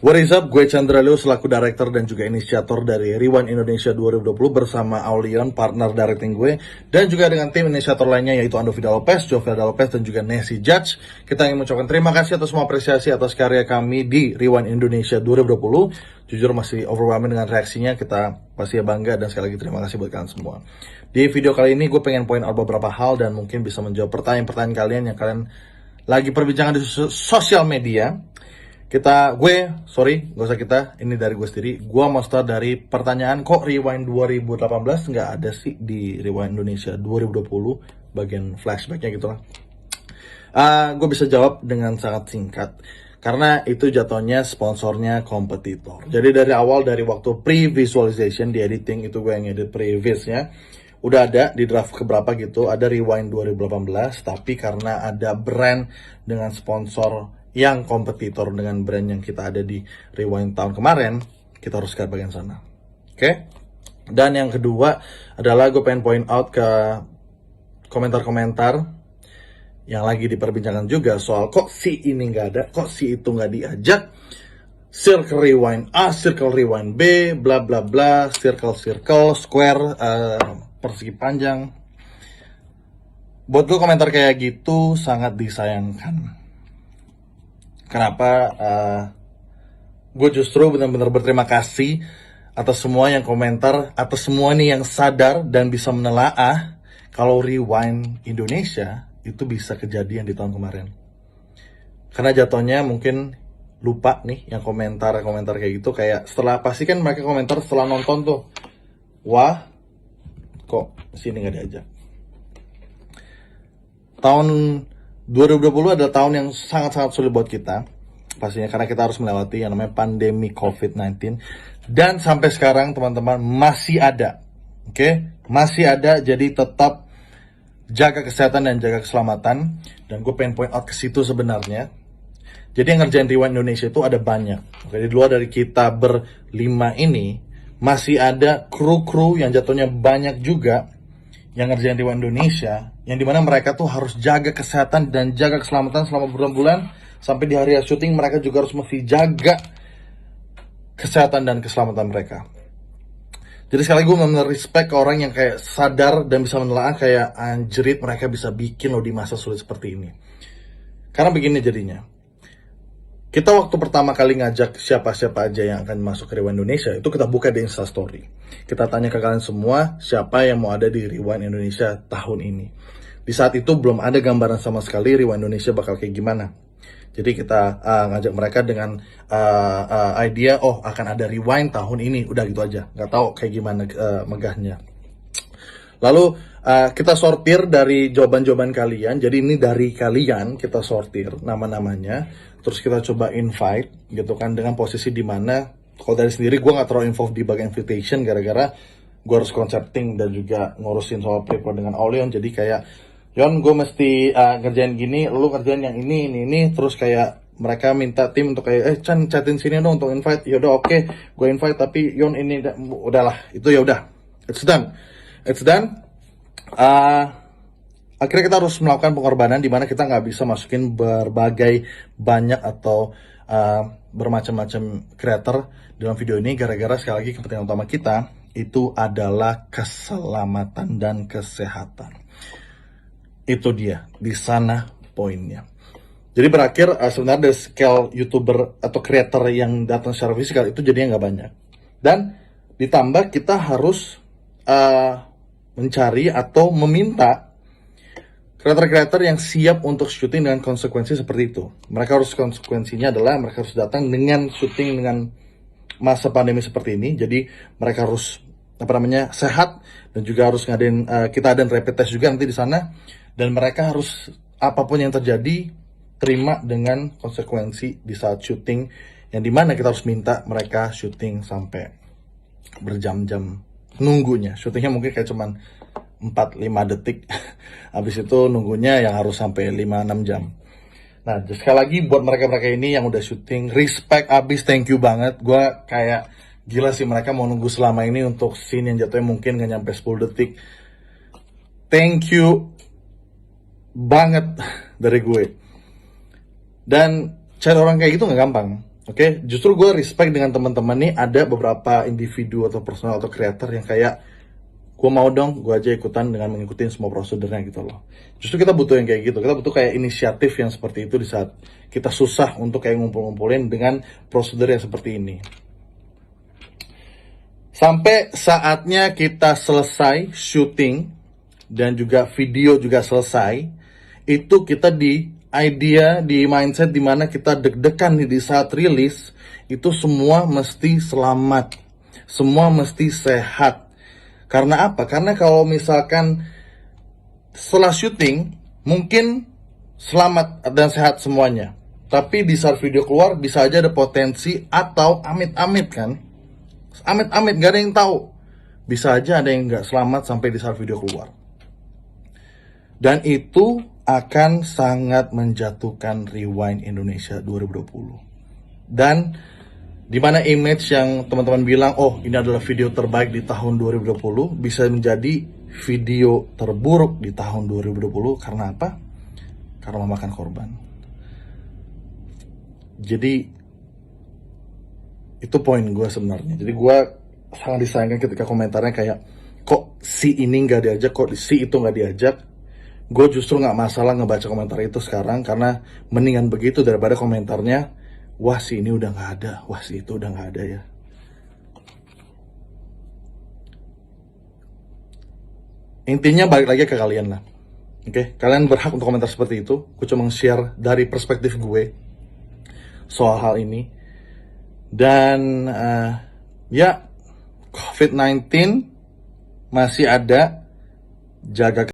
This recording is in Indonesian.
What is up, gue Chandra Leo selaku director dan juga inisiator dari Rewind Indonesia 2020 bersama Aulion, partner directing gue, dan juga dengan tim inisiator lainnya yaitu Ando Vida Lopez, Jovia Lopez, dan juga Nessie Judge. Kita ingin mengucapkan terima kasih atas semua apresiasi atas karya kami di Rewind Indonesia 2020. Jujur masih overwhelming dengan reaksinya, kita pasti bangga dan sekali lagi terima kasih buat kalian semua. Di video kali ini gue pengen point out beberapa hal dan mungkin bisa menjawab pertanyaan-pertanyaan kalian yang kalian lagi perbincangan di sosial media. Gak usah kita, ini dari gue sendiri. Gue mau start dari pertanyaan, kok Rewind 2018 nggak ada sih di Rewind Indonesia 2020, bagian flashbacknya gitu lah. Gue bisa jawab dengan sangat singkat, karena itu jatuhnya sponsornya kompetitor. Jadi dari awal, dari waktu pre-visualization, di editing itu gue yang edit previous-nya, udah ada di draft keberapa gitu, ada Rewind 2018, tapi karena ada brand dengan sponsor yang kompetitor dengan brand yang kita ada di Rewind tahun kemarin, kita harus ke bagian sana. Oke? Dan yang kedua adalah gue pengen point out ke komentar-komentar yang lagi diperbincangkan juga soal kok si ini nggak ada, kok si itu nggak diajak, circle rewind A, circle rewind B, bla bla bla, circle square, persegi panjang. Buat gue komentar kayak gitu sangat disayangkan. Kenapa? Gue justru benar-benar berterima kasih atas semua yang komentar, atas semua nih yang sadar dan bisa menelaah kalau Rewind Indonesia itu bisa kejadian di tahun kemarin. Karena jatuhnya mungkin lupa nih yang komentar kayak gitu, kayak setelah pasti kan mereka komentar setelah nonton tuh, wah kok sini nggak diajak. Tahun 2020 adalah tahun yang sangat-sangat sulit buat kita, pastinya karena kita harus melewati yang namanya pandemi COVID-19, dan sampai sekarang teman-teman masih ada, masih ada. Jadi tetap jaga kesehatan dan jaga keselamatan, dan gue pengen point out ke situ sebenarnya. Jadi yang ngerjain Rewind Indonesia itu ada banyak. Di luar dari kita berlima ini, masih ada kru-kru yang jatuhnya banyak juga yang ngerjain Rewind Indonesia, yang dimana mereka tuh harus jaga kesehatan dan jaga keselamatan selama berbulan-bulan, sampai di hari syuting mereka juga harus mesti jaga kesehatan dan keselamatan mereka. Jadi sekali gue benar-benar respect ke orang yang kayak sadar dan bisa menelaah kayak anjrit mereka bisa bikin loh di masa sulit seperti ini. Karena begini jadinya, kita waktu pertama kali ngajak siapa-siapa aja yang akan masuk ke Rewind Indonesia, itu kita buka di Instastory. Kita tanya ke kalian semua, siapa yang mau ada di Rewind Indonesia tahun ini. Di saat itu belum ada gambaran sama sekali Rewind Indonesia bakal kayak gimana. Jadi kita ngajak mereka dengan idea, oh akan ada Rewind tahun ini, udah gitu aja. Nggak tahu kayak gimana megahnya. Lalu kita sortir dari jawaban-jawaban kalian. Jadi ini dari kalian kita sortir nama-namanya. Terus kita coba invite gitu kan, dengan posisi di mana kalau dari sendiri gue nggak terlalu involved di bagian invitation gara-gara gue harus concepting dan juga ngurusin soal prepare dengan Aulion. Jadi kayak Yon, gue mesti ngerjain gini, lu ngerjain yang ini, terus kayak mereka minta tim untuk kayak Chan chatin sini dong untuk invite. Yaudah oke, gue invite, tapi Yon ini udahlah, itu ya udah, it's done. Akhirnya kita harus melakukan pengorbanan di mana kita nggak bisa masukin berbagai banyak atau bermacam-macam creator dalam video ini, gara-gara sekali lagi kepentingan utama kita itu adalah keselamatan dan kesehatan. Itu dia, di sana poinnya. Jadi berakhir sebenarnya dari scale YouTuber atau creator yang datang secara fisikal itu jadinya nggak banyak. Dan ditambah kita harus mencari atau meminta kreator-kreator yang siap untuk syuting dengan konsekuensi seperti itu. Konsekuensinya adalah mereka harus datang dengan syuting dengan masa pandemi seperti ini. Jadi mereka harus sehat, dan juga harus kita adain rapid test juga nanti di sana. Dan mereka harus apapun yang terjadi terima dengan konsekuensi di saat syuting, yang dimana kita harus minta mereka syuting sampai berjam-jam nunggunya. Syutingnya mungkin kayak cuman 4-5 detik. Habis itu nunggunya yang harus sampai 5-6 jam. Nah, sekali lagi buat mereka-mereka ini yang udah syuting, respect abis, thank you banget. Gue kayak gila sih mereka mau nunggu selama ini untuk scene yang jatuhnya mungkin gak nyampe 10 detik. Thank you banget dari gue. Dan cari orang kayak gitu gak gampang. Oke, justru gue respect dengan teman-teman nih, ada beberapa individu atau personal atau creator yang kayak gue mau dong, gue aja ikutan dengan mengikuti semua prosedurnya gitu loh. Justru kita butuh yang kayak gitu, kita butuh kayak inisiatif yang seperti itu di saat kita susah untuk kayak ngumpul-ngumpulin dengan prosedur yang seperti ini. Sampai saatnya kita selesai syuting dan juga video juga selesai, itu kita di idea, di mindset dimana kita deg-degan nih di saat rilis, itu semua mesti selamat, semua mesti sehat. Karena apa? Karena kalau misalkan setelah syuting mungkin selamat dan sehat semuanya, tapi di saat video keluar bisa aja ada potensi atau amit-amit kan, amit-amit gak ada yang tahu, bisa aja ada yang nggak selamat sampai di saat video keluar. Dan itu akan sangat menjatuhkan Rewind Indonesia 2020. Dan dimana image yang teman-teman bilang, oh ini adalah video terbaik di tahun 2020, bisa menjadi video terburuk di tahun 2020. Karena apa? Karena memakan korban. Jadi itu poin gue sebenarnya. Jadi gue sangat disayangkan ketika komentarnya kayak, kok si ini nggak diajak, kok si itu nggak diajak. Gue justru nggak masalah ngebaca komentar itu sekarang, karena mendingan begitu daripada komentarnya, wah si ini udah nggak ada, wah si itu udah nggak ada ya. Intinya balik lagi ke kalian lah. Oke, kalian berhak untuk komentar seperti itu. Gue cuma share dari perspektif gue soal hal ini. Dan ya, COVID-19 masih ada, jaga